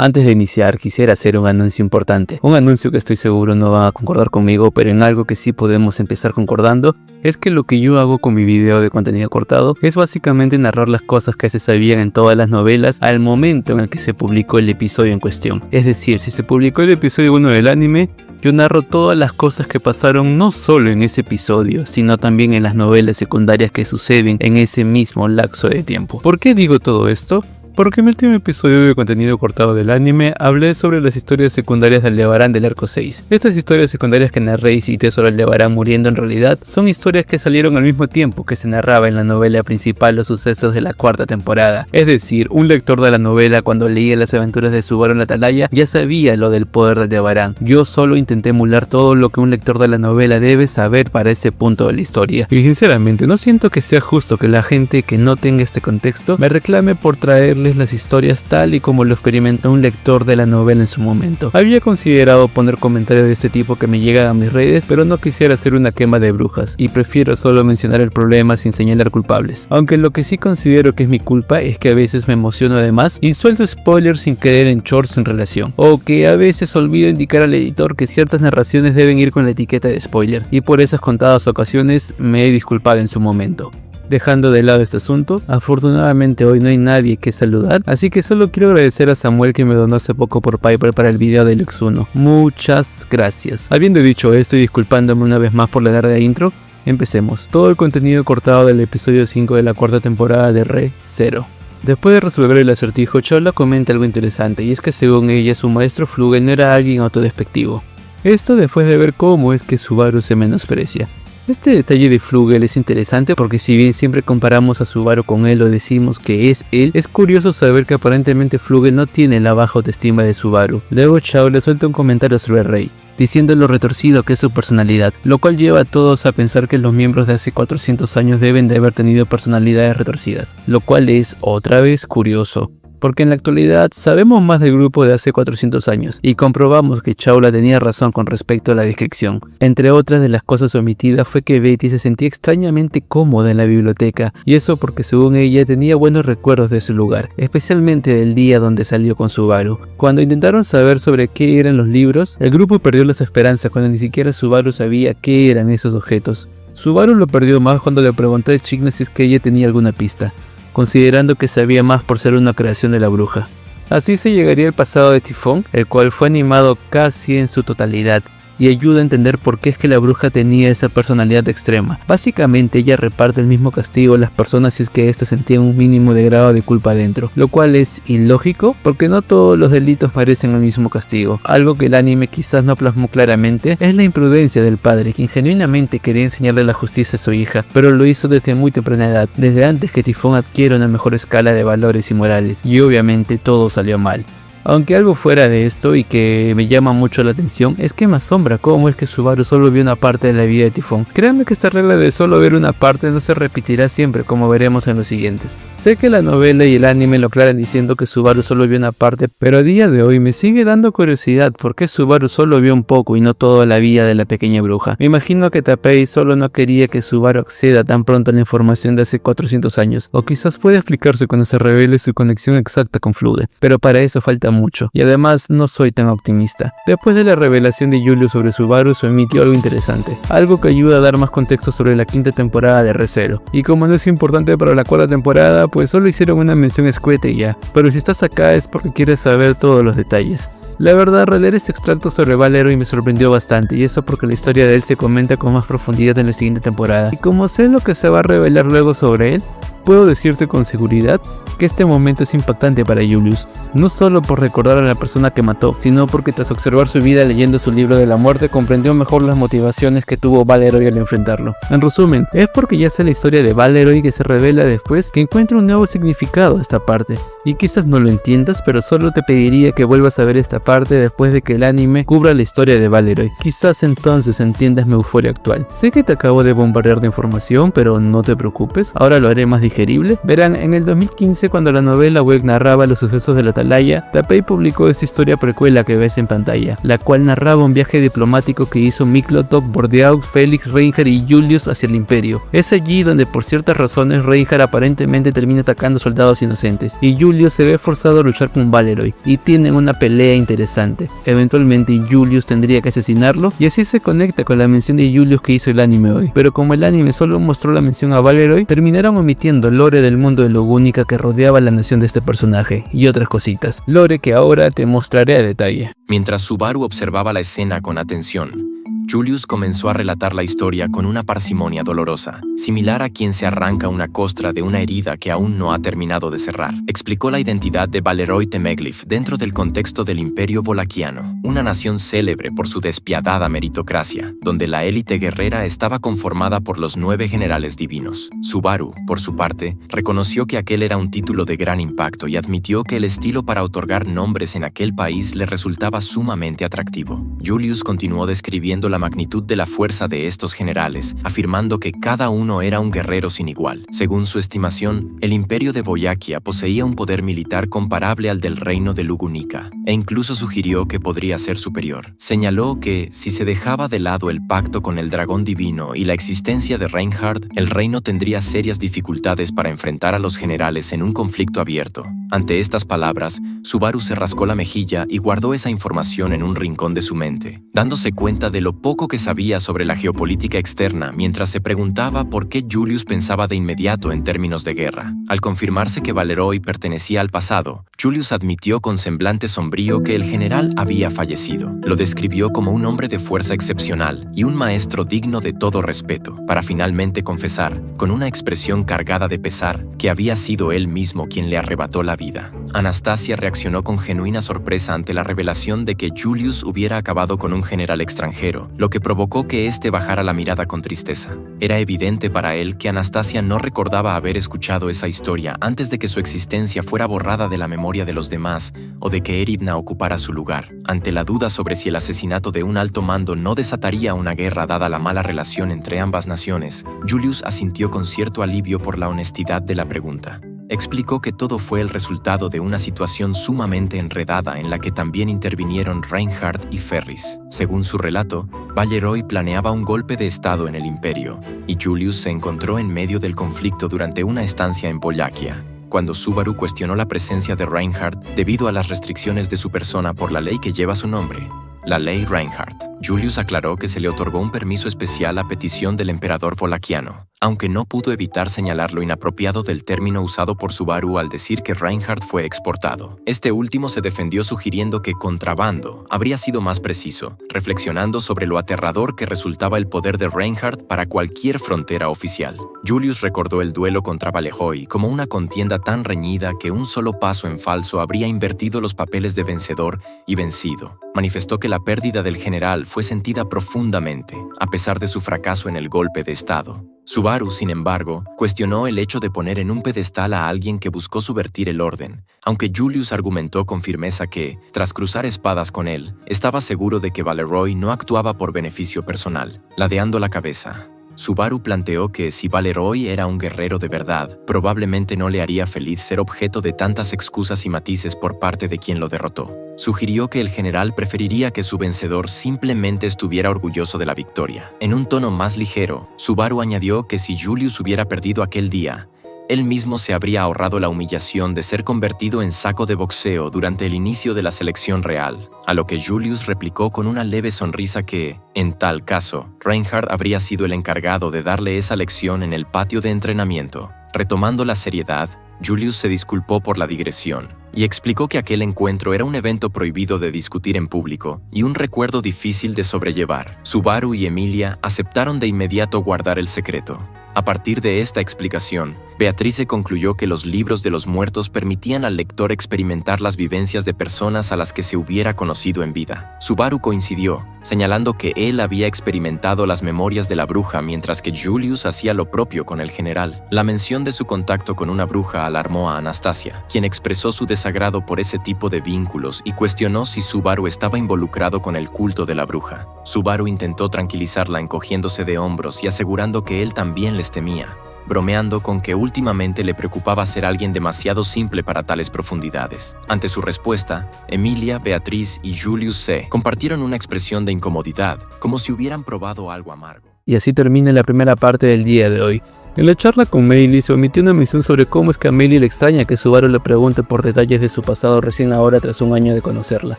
Antes de iniciar, quisiera hacer un anuncio importante. Un anuncio que estoy seguro no van a concordar conmigo, pero en algo que sí podemos empezar concordando, es que lo que yo hago con mi video de contenido cortado es básicamente narrar las cosas que se sabían en todas las novelas al momento en el que se publicó el episodio en cuestión. Es decir, si se publicó el episodio 1 del anime, yo narro todas las cosas que pasaron no solo en ese episodio, sino también en las novelas secundarias que suceden en ese mismo lapso de tiempo. ¿Por qué digo todo esto? Porque en mi último episodio de contenido cortado del anime hablé sobre las historias secundarias de Aldebarán del arco 6. Estas historias secundarias que narré y cité sobre Aldebarán muriendo en realidad son historias que salieron al mismo tiempo que se narraba en la novela principal los sucesos de la cuarta temporada. Es decir, un lector de la novela cuando leía las aventuras de Subaru en la Atalaya ya sabía lo del poder de Aldebarán. Yo solo intenté emular todo lo que un lector de la novela debe saber para ese punto de la historia. Y sinceramente no siento que sea justo que la gente que no tenga este contexto me reclame por traerle las historias tal y como lo experimentó un lector de la novela en su momento. Había considerado poner comentarios de este tipo que me llegan a mis redes, pero no quisiera hacer una quema de brujas y prefiero solo mencionar el problema sin señalar culpables. Aunque lo que sí considero que es mi culpa es que a veces me emociono de más y suelto spoilers sin querer en shorts en relación, o que a veces olvido indicar al editor que ciertas narraciones deben ir con la etiqueta de spoiler, y por esas contadas ocasiones me he disculpado en su momento. Dejando de lado este asunto, afortunadamente hoy no hay nadie que saludar, así que solo quiero agradecer a Samuel que me donó hace poco por PayPal para el video de Lux 1. Muchas gracias. Habiendo dicho esto y disculpándome una vez más por la larga intro, empecemos. Todo el contenido cortado del episodio 5 de la cuarta temporada de Re:Zero. Después de resolver el acertijo, Chola comenta algo interesante, y es que según ella su maestro Flugel no era alguien autodespectivo. Esto después de ver cómo es que Subaru se menosprecia. Este detalle de Flugel es interesante porque si bien siempre comparamos a Subaru con él o decimos que es él, es curioso saber que aparentemente Flugel no tiene la baja autoestima de Subaru. Luego Chao le suelta un comentario sobre Rei, diciendo lo retorcido que es su personalidad, lo cual lleva a todos a pensar que los miembros de hace 400 años deben de haber tenido personalidades retorcidas, lo cual es otra vez curioso. Porque en la actualidad sabemos más del grupo de hace 400 años y comprobamos que Chaula tenía razón con respecto a la descripción. Entre otras de las cosas omitidas fue que Betty se sentía extrañamente cómoda en la biblioteca, y eso porque según ella tenía buenos recuerdos de ese lugar, especialmente del día donde salió con Subaru. Cuando intentaron saber sobre qué eran los libros, el grupo perdió las esperanzas cuando ni siquiera Subaru sabía qué eran esos objetos. Subaru lo perdió más cuando le preguntó a Chigna si es que ella tenía alguna pista, considerando que sabía más por ser una creación de la bruja. Así se llegaría al pasado de Tifón, el cual fue animado casi en su totalidad, y ayuda a entender por qué es que la bruja tenía esa personalidad extrema. Básicamente ella reparte el mismo castigo a las personas si es que éstas sentían un mínimo de grado de culpa dentro, lo cual es ilógico porque no todos los delitos merecen el mismo castigo. Algo que el anime quizás no plasmó claramente es la imprudencia del padre, quien genuinamente quería enseñarle la justicia a su hija, pero lo hizo desde muy temprana edad, desde antes que Tifón adquiera una mejor escala de valores y morales, y obviamente todo salió mal. Aunque algo fuera de esto y que me llama mucho la atención es que me asombra cómo es que Subaru solo vio una parte de la vida de Tifón. Créanme que esta regla de solo ver una parte no se repetirá siempre, como veremos en los siguientes. Sé que la novela y el anime lo aclaran diciendo que Subaru solo vio una parte, pero a día de hoy me sigue dando curiosidad por qué Subaru solo vio un poco y no toda la vida de la pequeña bruja. Me imagino que Tapei solo no quería que Subaru acceda tan pronto a la información de hace 400 años, o quizás puede explicarse cuando se revele su conexión exacta con Flude, pero para eso falta mucho, y además no soy tan optimista. Después de la revelación de Julius sobre Subaru, se emitió algo interesante, algo que ayuda a dar más contexto sobre la quinta temporada de Re:Zero, y como no es importante para la cuarta temporada, pues solo hicieron una mención escueta y ya, pero si estás acá es porque quieres saber todos los detalles. La verdad, releer este extracto sobre Valeroy me sorprendió bastante, y eso porque la historia de él se comenta con más profundidad en la siguiente temporada, y como sé lo que se va a revelar luego sobre él, puedo decirte con seguridad que este momento es impactante para Julius, no solo por recordar a la persona que mató, sino porque tras observar su vida leyendo su libro de la muerte comprendió mejor las motivaciones que tuvo Valeroy al enfrentarlo. En resumen, es porque ya sé la historia de Valeroy que se revela después que encuentra un nuevo significado a esta parte, y quizás no lo entiendas, pero solo te pediría que vuelvas a ver esta parte después de que el anime cubra la historia de Valeroy. Quizás entonces entiendas mi euforia actual. Sé que te acabo de bombardear de información, pero no te preocupes, ahora lo haré más digerible digerible? Verán, en el 2015, cuando la novela web narraba los sucesos de la Atalaya, Taipei publicó esta historia precuela que ves en pantalla, la cual narraba un viaje diplomático que hizo Miklotov, Bordeaux, Félix, Reinhardt y Julius hacia el Imperio. Es allí donde por ciertas razones Reinhardt aparentemente termina atacando soldados inocentes, y Julius se ve forzado a luchar con Valeroy, y tienen una pelea interesante. Eventualmente Julius tendría que asesinarlo, y así se conecta con la mención de Julius que hizo el anime hoy. Pero como el anime solo mostró la mención a Valeroy, terminaron omitiendo lore del mundo de Logúnica que rodeaba la nación de este personaje, y otras cositas. Lore que ahora te mostraré a detalle. Mientras Subaru observaba la escena con atención, Julius comenzó a relatar la historia con una parsimonia dolorosa, similar a quien se arranca una costra de una herida que aún no ha terminado de cerrar. Explicó la identidad de Valeroy Temeglif dentro del contexto del Imperio Wolaquiano, una nación célebre por su despiadada meritocracia, donde la élite guerrera estaba conformada por los 9 generales divinos. Subaru, por su parte, reconoció que aquel era un título de gran impacto y admitió que el estilo para otorgar nombres en aquel país le resultaba sumamente atractivo. Julius continuó describiendo la magnitud de la fuerza de estos generales, afirmando que cada uno era un guerrero sin igual. Según su estimación, el imperio de Boyaquia poseía un poder militar comparable al del reino de Lugúnica, e incluso sugirió que podría ser superior. Señaló que, si se dejaba de lado el pacto con el dragón divino y la existencia de Reinhardt, el reino tendría serias dificultades para enfrentar a los generales en un conflicto abierto. Ante estas palabras, Subaru se rascó la mejilla y guardó esa información en un rincón de su mente, dándose cuenta de lo poco que sabía sobre la geopolítica externa mientras se preguntaba por qué Julius pensaba de inmediato en términos de guerra. Al confirmarse que Valeroy pertenecía al pasado, Julius admitió con semblante sombrío que el general había fallecido. Lo describió como un hombre de fuerza excepcional y un maestro digno de todo respeto, para finalmente confesar, con una expresión cargada de pesar, que había sido él mismo quien le arrebató la vida. Anastasia reaccionó con genuina sorpresa ante la revelación de que Julius hubiera acabado con un general extranjero, lo que provocó que éste bajara la mirada con tristeza. Era evidente para él que Anastasia no recordaba haber escuchado esa historia antes de que su existencia fuera borrada de la memoria de los demás o de que Eridna ocupara su lugar. Ante la duda sobre si el asesinato de un alto mando no desataría una guerra dada la mala relación entre ambas naciones, Julius asintió con cierto alivio por la honestidad de la pregunta. Explicó que todo fue el resultado de una situación sumamente enredada en la que también intervinieron Reinhardt y Ferris. Según su relato, Valeroy planeaba un golpe de estado en el imperio, y Julius se encontró en medio del conflicto durante una estancia en Boyaquia, cuando Subaru cuestionó la presencia de Reinhardt debido a las restricciones de su persona por la ley que lleva su nombre, la Ley Reinhardt. Julius aclaró que se le otorgó un permiso especial a petición del emperador wolaquiano, aunque no pudo evitar señalar lo inapropiado del término usado por Subaru al decir que Reinhardt fue exportado. Este último se defendió sugiriendo que contrabando habría sido más preciso, reflexionando sobre lo aterrador que resultaba el poder de Reinhardt para cualquier frontera oficial. Julius recordó el duelo contra Valeroy como una contienda tan reñida que un solo paso en falso habría invertido los papeles de vencedor y vencido. Manifestó que la pérdida del general fue sentida profundamente, a pesar de su fracaso en el golpe de estado. Subaru, sin embargo, cuestionó el hecho de poner en un pedestal a alguien que buscó subvertir el orden, aunque Julius argumentó con firmeza que, tras cruzar espadas con él, estaba seguro de que Valeroy no actuaba por beneficio personal. Ladeando la cabeza, Subaru planteó que si Valeroy era un guerrero de verdad, probablemente no le haría feliz ser objeto de tantas excusas y matices por parte de quien lo derrotó. Sugirió que el general preferiría que su vencedor simplemente estuviera orgulloso de la victoria. En un tono más ligero, Subaru añadió que si Julius hubiera perdido aquel día, él mismo se habría ahorrado la humillación de ser convertido en saco de boxeo durante el inicio de la selección real, a lo que Julius replicó con una leve sonrisa que, en tal caso, Reinhardt habría sido el encargado de darle esa lección en el patio de entrenamiento. Retomando la seriedad, Julius se disculpó por la digresión y explicó que aquel encuentro era un evento prohibido de discutir en público y un recuerdo difícil de sobrellevar. Subaru y Emilia aceptaron de inmediato guardar el secreto. A partir de esta explicación, Beatrice concluyó que los libros de los muertos permitían al lector experimentar las vivencias de personas a las que se hubiera conocido en vida. Subaru coincidió, señalando que él había experimentado las memorias de la bruja mientras que Julius hacía lo propio con el general. La mención de su contacto con una bruja alarmó a Anastasia, quien expresó su desagrado por ese tipo de vínculos y cuestionó si Subaru estaba involucrado con el culto de la bruja. Subaru intentó tranquilizarla encogiéndose de hombros y asegurando que él también les temía. bromeando con que últimamente le preocupaba ser alguien demasiado simple para tales profundidades. Ante su respuesta, Emilia, Beatriz y Julius C. compartieron una expresión de incomodidad, como si hubieran probado algo amargo. Y así termina la primera parte del día de hoy. En la charla con Meili se omitió una mención sobre cómo es que a Meili le extraña que Subaru le pregunte por detalles de su pasado recién ahora tras un año de conocerla.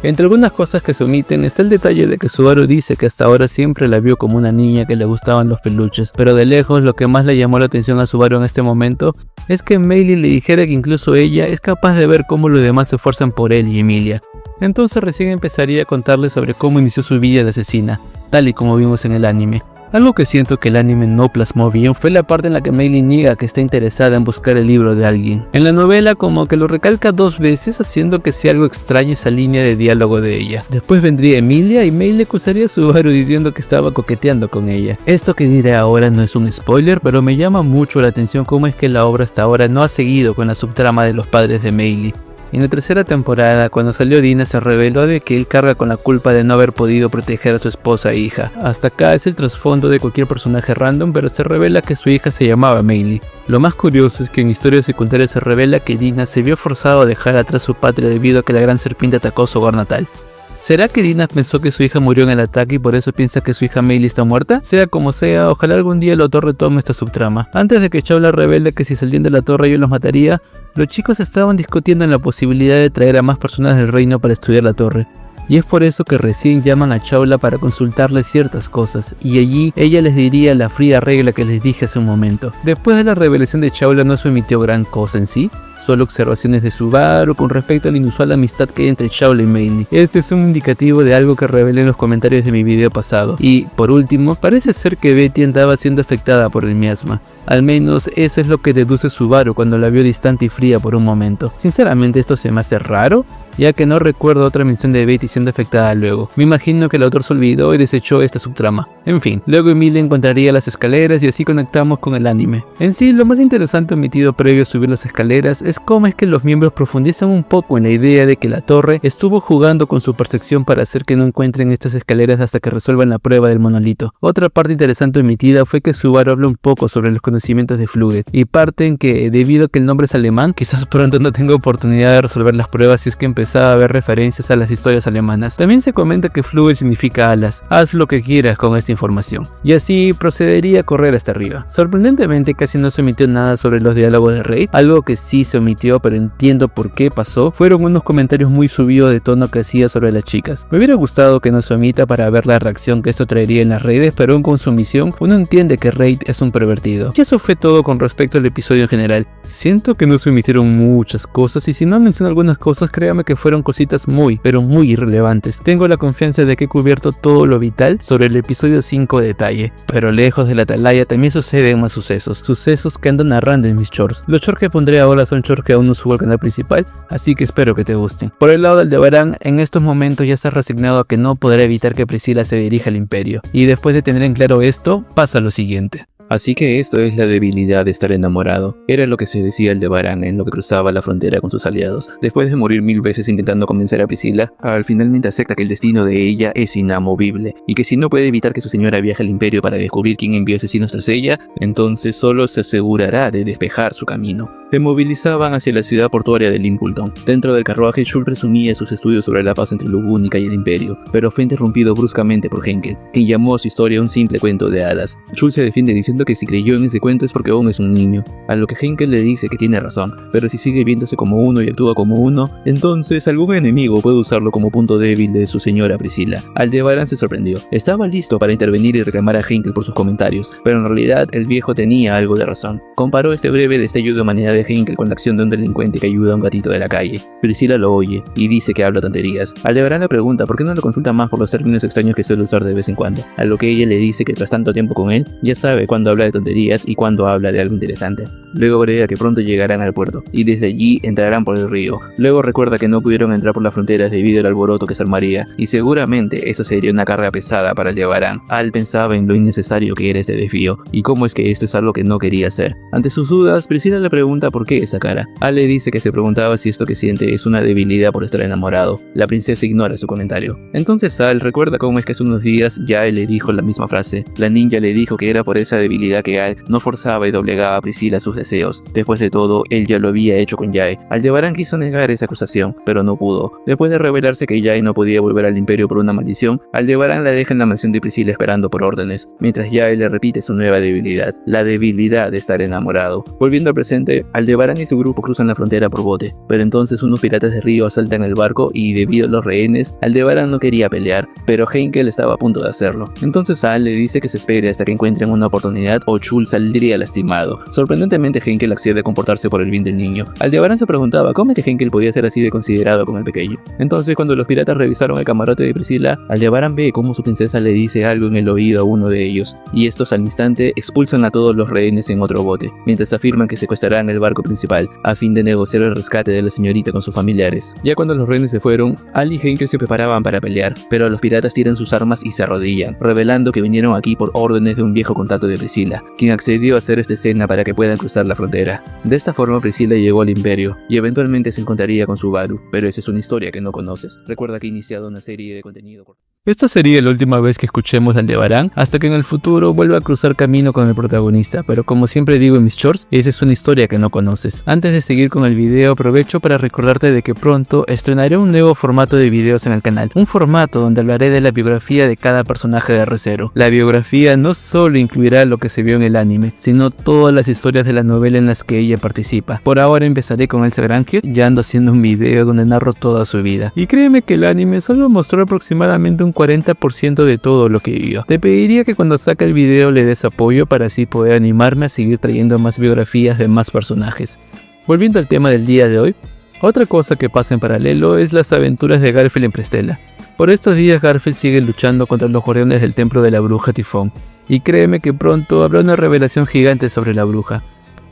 Entre algunas cosas que se omiten está el detalle de que Subaru dice que hasta ahora siempre la vio como una niña que le gustaban los peluches, pero de lejos lo que más le llamó la atención a Subaru en este momento es que Meili le dijera que incluso ella es capaz de ver cómo los demás se esfuerzan por él y Emilia. Entonces recién empezaría a contarle sobre cómo inició su vida de asesina, tal y como vimos en el anime. Algo que siento que el anime no plasmó bien fue la parte en la que Meili niega que está interesada en buscar el libro de alguien. En la novela como que lo recalca 2 veces, haciendo que sea algo extraño esa línea de diálogo de ella. Después vendría Emilia y Meili acusaría a Subaru diciendo que estaba coqueteando con ella. Esto que diré ahora no es un spoiler, pero me llama mucho la atención cómo es que la obra hasta ahora no ha seguido con la subtrama de los padres de Meili. En la tercera temporada, cuando salió Dina, se reveló de que él carga con la culpa de no haber podido proteger a su esposa e hija. Hasta acá es el trasfondo de cualquier personaje random, pero se revela que su hija se llamaba Meili. Lo más curioso es que en historias secundarias se revela que Dina se vio forzado a dejar atrás su patria debido a que la gran serpiente atacó su hogar natal. ¿Será que Dina pensó que su hija murió en el ataque y por eso piensa que su hija Meili está muerta? Sea como sea, ojalá algún día el autor retome esta subtrama. Antes de que Chaula revele que si salían de la torre ellos los mataría, los chicos estaban discutiendo en la posibilidad de traer a más personas del reino para estudiar la torre. Y es por eso que recién llaman a Chaula para consultarle ciertas cosas, y allí ella les diría la fría regla que les dije hace un momento. Después de la revelación de Chaula no se omitió gran cosa en sí, solo observaciones de Subaru con respecto a la inusual amistad que hay entre Chaula y Meili. Este es un indicativo de algo que revelé en los comentarios de mi video pasado. Y, por último, parece ser que Betty andaba siendo afectada por el miasma. Al menos eso es lo que deduce Subaru cuando la vio distante y fría por un momento. Sinceramente esto se me hace raro, ya que no recuerdo otra mención de Betty siendo afectada luego. Me imagino que el autor se olvidó y desechó esta subtrama. En fin, luego Emilia encontraría las escaleras y así conectamos con el anime. En sí, lo más interesante omitido previo a subir las escaleras es cómo es que los miembros profundizan un poco en la idea de que la torre estuvo jugando con su percepción para hacer que no encuentren estas escaleras hasta que resuelvan la prueba del monolito. Otra parte interesante omitida fue que Subaru habla un poco sobre los conocimientos de Fluget, y parte en que debido a que el nombre es alemán, quizás pronto no tenga oportunidad de resolver las pruebas si es que empezaba a ver referencias a las historias alemanas. También se comenta que Fluget significa alas. Haz lo que quieras con esta información. Y así procedería a correr hasta arriba. Sorprendentemente casi no se omitió nada sobre los diálogos de Reid, algo que sí se omitió pero entiendo por qué pasó. Fueron unos comentarios muy subidos de tono que hacía sobre las chicas. Me hubiera gustado que no se omita para ver la reacción que esto traería en las redes, pero aún con su omisión uno entiende que Reid es un pervertido. Y eso fue todo con respecto al episodio en general. Siento que no se omitieron muchas cosas y si no menciono algunas cosas créame que fueron cositas muy irrelevantes. Tengo la confianza de que he cubierto todo lo vital sobre el episodio 5 de detalle, pero lejos de la atalaya también suceden más sucesos que ando narrando en mis shorts. Los shorts que pondré ahora son shorts que aún no subo al canal principal, así que espero que te gusten. Por el lado del Aldebarán, en estos momentos ya se ha resignado a que no podrá evitar que Priscila se dirija al imperio, y después de tener en claro esto, pasa lo siguiente. Así que esto es la debilidad de estar enamorado. Era lo que se decía Aldebarán en lo que cruzaba la frontera con sus aliados. Después de morir 1000 veces intentando convencer a Priscila, Al finalmente acepta que el destino de ella es inamovible y que si no puede evitar que su señora viaje al imperio para descubrir quién envió asesinos tras ella, entonces solo se asegurará de despejar su camino. Se movilizaban hacia la ciudad portuaria de Limpleton. Dentro del carruaje, Schul presumía sus estudios sobre la paz entre Lugúnica y el imperio, pero fue interrumpido bruscamente por Henkel, quien llamó a su historia un simple cuento de hadas. Schul se defiende diciendo que si creyó en ese cuento es porque aún es un niño, a lo que Henkel le dice que tiene razón, pero si sigue viéndose como uno y actúa como uno, entonces algún enemigo puede usarlo como punto débil de su señora Priscila. Aldebarán se sorprendió. Estaba listo para intervenir y reclamar a Henkel por sus comentarios, pero en realidad el viejo tenía algo de razón. Comparó este breve destello de humanidad de Henkel con la acción de un delincuente que ayuda a un gatito de la calle. Priscila lo oye y dice que habla tonterías. Aldebarán le pregunta por qué no lo consulta más por los términos extraños que suele usar de vez en cuando, a lo que ella le dice que tras tanto tiempo con él, ya sabe cuándo habla de tonterías y cuándo habla de algo interesante. Luego agrega que pronto llegarán al puerto y desde allí entrarán por el río. Luego recuerda que no pudieron entrar por las fronteras debido al alboroto que se armaría y seguramente eso sería una carga pesada para Aldebarán. Al pensaba en lo innecesario que era este desvío y cómo es que esto es algo que no quería hacer. Ante sus dudas, Priscila le pregunta por qué esa cara. Al le dice que se preguntaba si esto que siente es una debilidad por estar enamorado. La princesa ignora su comentario. Entonces Al recuerda cómo es que hace unos días Jae le dijo la misma frase. La ninja le dijo que era por esa debilidad que Al no forzaba y doblegaba a Priscilla sus deseos. Después de todo, él ya lo había hecho con Jae. Aldebarán quiso negar esa acusación, pero no pudo. Después de revelarse que Jae no podía volver al imperio por una maldición, Aldebarán la deja en la mansión de Priscilla esperando por órdenes, mientras Jae le repite su nueva debilidad, la debilidad de estar enamorado. Volviendo al presente, Aldebarán y su grupo cruzan la frontera por bote, pero entonces unos piratas de río asaltan el barco y debido a los rehenes, Aldebarán no quería pelear, pero Henkel estaba a punto de hacerlo. Entonces Al le dice que se espere hasta que encuentren una oportunidad o Chul saldría lastimado. Sorprendentemente Henkel accede a comportarse por el bien del niño. Aldebarán se preguntaba cómo es que Henkel podía ser así de considerado con el pequeño. Entonces cuando los piratas revisaron el camarote de Priscilla, Aldebarán ve cómo su princesa le dice algo en el oído a uno de ellos, y estos al instante expulsan a todos los rehenes en otro bote, mientras afirman que secuestrarán el barco principal a fin de negociar el rescate de la señorita con sus familiares. Ya cuando los rehenes se fueron, Al y Henkel se preparaban para pelear, pero los piratas tiran sus armas y se arrodillan, revelando que vinieron aquí por órdenes de un viejo contacto de Priscilla, quien accedió a hacer esta escena para que puedan cruzar la frontera. De esta forma Priscilla llegó al imperio y eventualmente se encontraría con Subaru, pero esa es una historia que no conoces. Recuerda que he iniciado una serie de contenido. Esta sería la última vez que escuchemos a Aldebarán, hasta que en el futuro vuelva a cruzar camino con el protagonista, pero como siempre digo en mis shorts, esa es una historia que no conoces. Antes de seguir con el video, aprovecho para recordarte de que pronto estrenaré un nuevo formato de videos en el canal, un formato donde hablaré de la biografía de cada personaje de Re:Zero. La biografía no solo incluirá lo que se vio en el anime, sino todas las historias de la novela en las que ella participa. Por ahora empezaré con Elsa Granger, ya ando haciendo un video donde narro toda su vida. Y créeme que el anime solo mostró aproximadamente un 40% de todo lo que vivió. Te pediría que cuando saque el video le des apoyo para así poder animarme a seguir trayendo más biografías de más personajes. Volviendo al tema del día de hoy, otra cosa que pasa en paralelo es las aventuras de Garfield en Prestella. Por estos días Garfield sigue luchando contra los guardianes del templo de la bruja Tifón, y créeme que pronto habrá una revelación gigante sobre la bruja.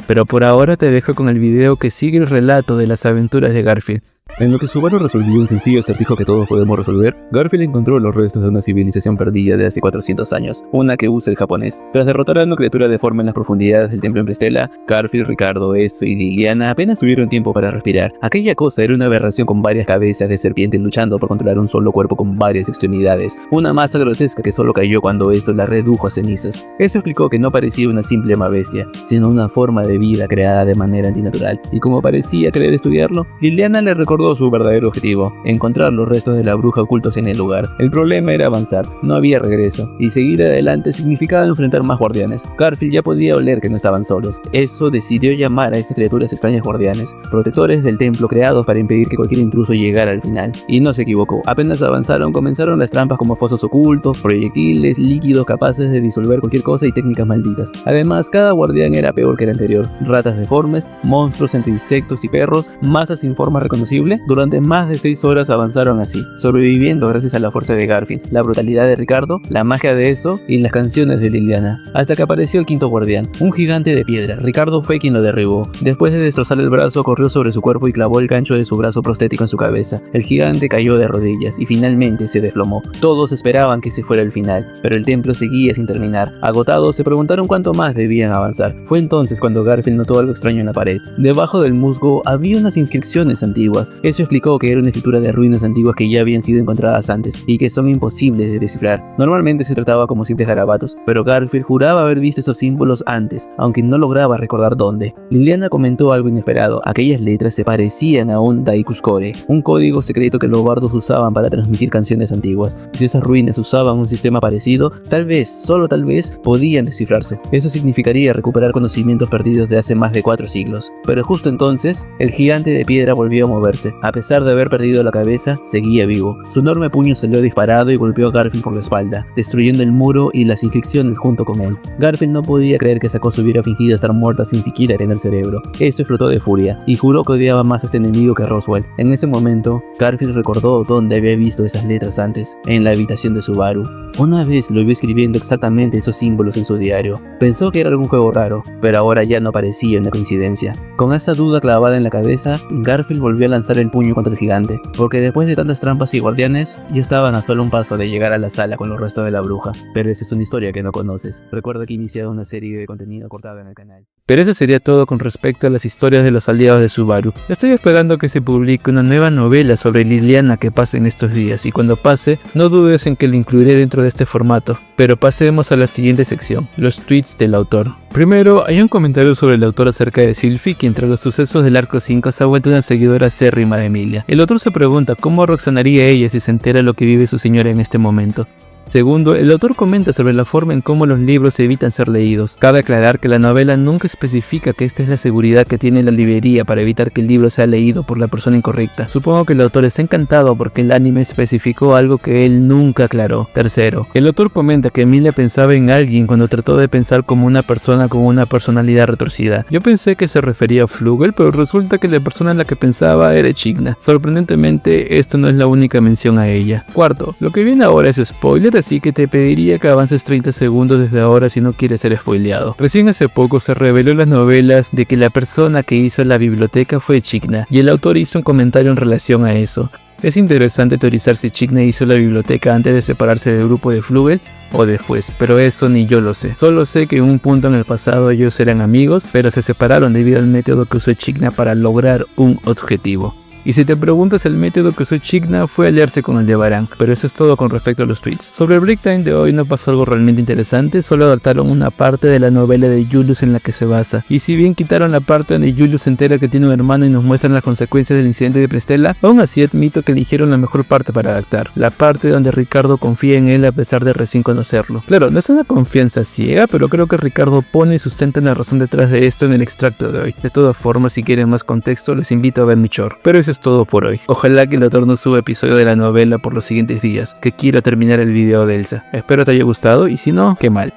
Pero por ahora te dejo con el video que sigue el relato de las aventuras de Garfield. En lo que Subaru resolvió un sencillo acertijo que todos podemos resolver, Garfield encontró los restos de una civilización perdida de hace 400 años, una que usa el japonés. Tras derrotar a una criatura deforme en las profundidades del templo en Prestella, Garfield, Ricardo, Ezio y Liliana apenas tuvieron tiempo para respirar. Aquella cosa era una aberración con varias cabezas de serpiente luchando por controlar un solo cuerpo con varias extremidades, una masa grotesca que solo cayó cuando Ezio la redujo a cenizas. Eso explicó que no parecía una simple bestia, sino una forma de vida creada de manera antinatural, y como parecía querer estudiarlo, Liliana le recordó su verdadero objetivo, encontrar los restos de la bruja ocultos en el lugar. El problema era avanzar, no había regreso, y seguir adelante significaba enfrentar más guardianes. Garfield ya podía oler que no estaban solos. Eso decidió llamar a esas criaturas extrañas guardianes, protectores del templo creados para impedir que cualquier intruso llegara al final. Y no se equivocó, apenas avanzaron comenzaron las trampas como fosos ocultos, proyectiles, líquidos capaces de disolver cualquier cosa y técnicas malditas. Además, cada guardián era peor que el anterior, ratas deformes, monstruos entre insectos y perros, masas sin forma reconocible. Durante más de 6 horas avanzaron así, sobreviviendo gracias a la fuerza de Garfield, la brutalidad de Ricardo, la magia de Ezio y las canciones de Liliana, hasta que apareció el quinto guardián, un gigante de piedra. Ricardo fue quien lo derribó. Después de destrozar el brazo, corrió sobre su cuerpo y clavó el gancho de su brazo prostético en su cabeza. El gigante cayó de rodillas y finalmente se desplomó. Todos esperaban que ese fuera el final, pero el templo seguía sin terminar. Agotados, se preguntaron cuánto más debían avanzar. Fue entonces cuando Garfield notó algo extraño en la pared. Debajo del musgo había unas inscripciones antiguas. Eso explicó que era una escritura de ruinas antiguas que ya habían sido encontradas antes y que son imposibles de descifrar. Normalmente se trataba como simples garabatos, pero Garfield juraba haber visto esos símbolos antes, aunque no lograba recordar dónde. Liliana comentó algo inesperado. Aquellas letras se parecían a un Daikuskore, un código secreto que los bardos usaban para transmitir canciones antiguas. Si esas ruinas usaban un sistema parecido, tal vez, solo tal vez, podían descifrarse. Eso significaría recuperar conocimientos perdidos de hace más de 4 siglos. Pero justo entonces, el gigante de piedra volvió a moverse. A pesar de haber perdido la cabeza, seguía vivo. Su enorme puño salió disparado y golpeó a Garfield por la espalda, destruyendo el muro y las inscripciones junto con él. Garfield no podía creer que esa cosa hubiera fingido estar muerta sin siquiera tener cerebro. Eso explotó de furia, y juró que odiaba más a este enemigo que a Roswell. En ese momento, Garfield recordó dónde había visto esas letras antes, en la habitación de Subaru. Una vez lo vio escribiendo exactamente esos símbolos en su diario. Pensó que era algún juego raro, pero ahora ya no parecía una coincidencia. Con esa duda clavada en la cabeza, Garfield volvió a lanzar el puño contra el gigante, porque después de tantas trampas y guardianes, ya estaban a solo un paso de llegar a la sala con los restos de la bruja. Pero esa es una historia que no conoces. Recuerda que he iniciado una serie de contenido cortado en el canal. Pero eso sería todo con respecto a las historias de los aliados de Subaru. Estoy esperando que se publique una nueva novela sobre Liliana que pase en estos días, y cuando pase, no dudes en que la incluiré dentro de este formato. Pero pasemos a la siguiente sección, los tweets del autor. Primero, hay un comentario sobre el autor acerca de Sylphie, que entre los sucesos del arco 5 se ha vuelto una seguidora acérrima de Emilia. El autor se pregunta cómo reaccionaría ella si se entera lo que vive su señora en este momento. Segundo, el autor comenta sobre la forma en cómo los libros evitan ser leídos. Cabe aclarar que la novela nunca especifica que esta es la seguridad que tiene la librería para evitar que el libro sea leído por la persona incorrecta. Supongo que el autor está encantado porque el anime especificó algo que él nunca aclaró. Tercero, el autor comenta que Emilia pensaba en alguien cuando trató de pensar como una persona con una personalidad retorcida. Yo pensé que se refería a Flugel, pero resulta que la persona en la que pensaba era Echidna. Sorprendentemente, esto no es la única mención a ella. Cuarto, lo que viene ahora es spoiler, así que te pediría que avances 30 segundos desde ahora si no quieres ser spoileado. Recién hace poco se reveló en las novelas de que la persona que hizo la biblioteca fue Echidna, y el autor hizo un comentario en relación a eso. Es interesante teorizar si Echidna hizo la biblioteca antes de separarse del grupo de Flugel o después, pero eso ni yo lo sé. Solo sé que en un punto en el pasado ellos eran amigos, pero se separaron debido al método que usó Echidna para lograr un objetivo. Y si te preguntas, el método que usó Echidna fue aliarse con el de Barang. Pero eso es todo con respecto a los tweets. Sobre el break time de hoy no pasó algo realmente interesante, solo adaptaron una parte de la novela de Julius en la que se basa. Y si bien quitaron la parte donde Julius se entera que tiene un hermano y nos muestran las consecuencias del incidente de Prestella, aún así admito que eligieron la mejor parte para adaptar. La parte donde Ricardo confía en él a pesar de recién conocerlo. Claro, no es una confianza ciega, pero creo que Ricardo pone y sustenta la razón detrás de esto en el extracto de hoy. De todas formas, si quieren más contexto, les invito a ver mi short. Pero eso es todo por hoy. Ojalá que el autor no suba episodio de la novela por los siguientes días, que quiero terminar el video de Elsa. Espero te haya gustado y si no, qué mal.